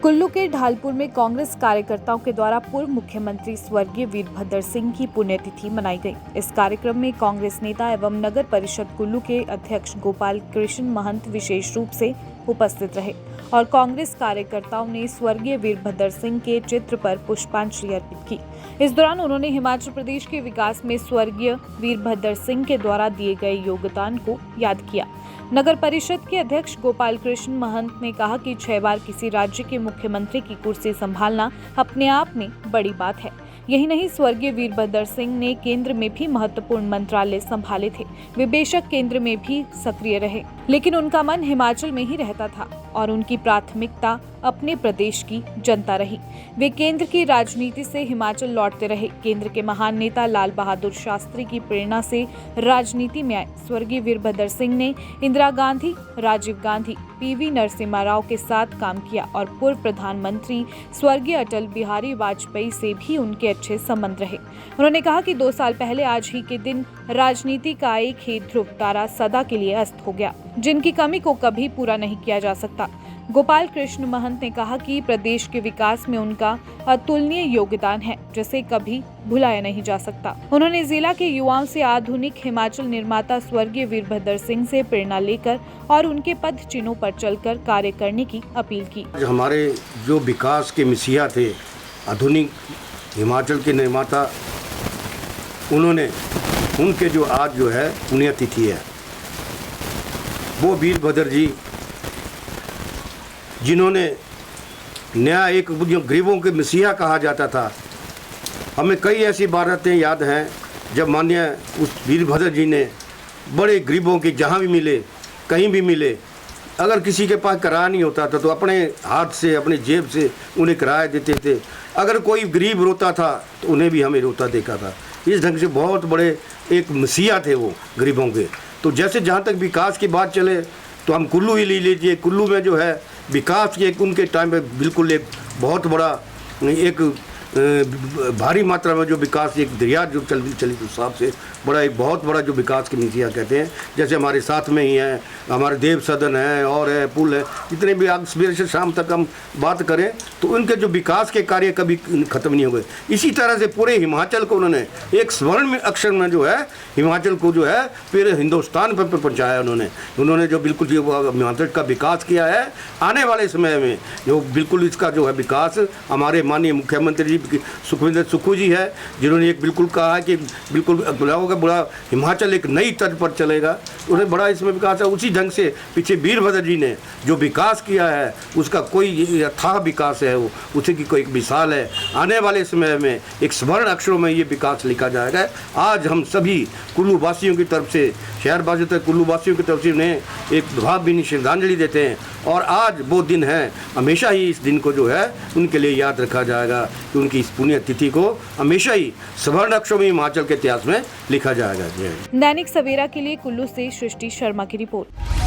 कुल्लू के ढालपुर में कांग्रेस कार्यकर्ताओं के द्वारा पूर्व मुख्यमंत्री स्वर्गीय वीरभद्र सिंह की पुण्यतिथि मनाई गई। इस कार्यक्रम में कांग्रेस नेता एवं नगर परिषद कुल्लू के अध्यक्ष गोपाल कृष्ण महंत विशेष रूप से उपस्थित रहे और कांग्रेस कार्यकर्ताओं ने स्वर्गीय वीरभद्र सिंह के चित्र पर पुष्पांजलि अर्पित की। इस दौरान उन्होंने हिमाचल प्रदेश के विकास में स्वर्गीय वीरभद्र सिंह के द्वारा दिए गए योगदान को याद किया। नगर परिषद के अध्यक्ष गोपाल कृष्ण महंत ने कहा कि 6 बार किसी राज्य के मुख्यमंत्री की कुर्सी संभालना अपने आप में बड़ी बात है। यही नहीं, स्वर्गीय वीरभद्र सिंह ने केंद्र में भी महत्वपूर्ण मंत्रालय संभाले थे। वे बेशक केंद्र में भी सक्रिय रहे, लेकिन उनका मन हिमाचल में ही रहता था और उनकी प्राथमिकता अपने प्रदेश की जनता रही। वे केंद्र की राजनीति से हिमाचल लौटते रहे। केंद्र के महान नेता लाल बहादुर शास्त्री की प्रेरणा से राजनीति में आए। स्वर्गीय वीरभद्र सिंह ने इंदिरा गांधी, राजीव गांधी, पीवी नरसिम्हा राव के साथ काम किया और पूर्व प्रधानमंत्री स्वर्गीय अटल बिहारी वाजपेयी से भी उनके अच्छे संबंध रहे। उन्होंने कहा कि 2 साल पहले आज ही के दिन राजनीति का एक ही ध्रुव तारा सदा के लिए अस्त हो गया, जिनकी कमी को कभी पूरा नहीं किया जा सकता। गोपाल कृष्ण महंत ने कहा कि प्रदेश के विकास में उनका अतुलनीय योगदान है, जिसे कभी भुलाया नहीं जा सकता। उन्होंने जिला के युवाओं से आधुनिक हिमाचल निर्माता स्वर्गीय वीरभद्र सिंह से प्रेरणा लेकर और उनके पद चिन्हों पर चलकर कार्य करने की अपील की। हमारे जो विकास के मसीहा थे, आधुनिक हिमाचल के निर्माता, उनके जो आज जो है पुण्यतिथि है, वो वीरभद्र जी, जिन्होंने नया एक जो गरीबों के मसीहा कहा जाता था। हमें कई ऐसी बातें याद हैं जब माननीय उस वीरभद्र जी ने बड़े गरीबों के जहाँ भी मिले, कहीं भी मिले, अगर किसी के पास किराया नहीं होता था तो अपने हाथ से, अपने जेब से उन्हें किराया देते थे। अगर कोई गरीब रोता था तो उन्हें भी हमें रोता देखा था। इस ढंग से बहुत बड़े एक मसीहा थे वो गरीबों के। तो जैसे जहाँ तक विकास की बात चले तो हम कुल्लू ही ले लीजिए। कुल्लू में जो है विकास के उनके टाइम पे बिल्कुल एक बहुत बड़ा एक भारी मात्रा में जो विकास, एक दरिया जो चली उस हिसाब से बड़ा एक बहुत बड़ा जो विकास की नीतियाँ कहते हैं। जैसे हमारे साथ में ही हैं, हमारे देव सदन है और है, पुल है, जितने भी आज सुबह से शाम तक हम बात करें तो उनके जो विकास के कार्य कभी ख़त्म नहीं हो गए। इसी तरह से पूरे हिमाचल को उन्होंने एक स्वर्ण में अक्षर में जो है हिमाचल को जो है फिर हिंदुस्तान पर पहुँचाया। उन्होंने जो बिल्कुल जो हिमाचल का विकास किया है, आने वाले समय में जो बिल्कुल इसका जो है विकास हमारे माननीय मुख्यमंत्री सुखविंदर सुक्खू जी है, जिन्होंने एक बिल्कुल कहा है कि बिल्कुल बड़ा हिमाचल एक नई तर्ज पर चलेगा। उन्हें बड़ा इसमें विकास है। उसी ढंग से पीछे वीरभद्र जी ने जो विकास किया है उसका कोई अथाह विकास है, वो उसी की कोई एक मिसाल है। आने वाले समय में एक स्वर्ण अक्षरों में ये विकास लिखा जाएगा। आज हम सभी कुल्लू वासियों की तरफ से, शहर वासियों तक कुल्लू वासियों की तरफ से उन्हें एक भावभीनी श्रद्धांजलि देते हैं और आज वो दिन है, हमेशा ही इस दिन को जो है उनके लिए याद रखा जाएगा कि उनकी इस पुण्य तिथि को हमेशा ही स्वर्ण अक्षरों में हिमाचल के इतिहास में लिखा जाएगा। दैनिक सवेरा के लिए कुल्लू से सृष्टि शर्मा की रिपोर्ट।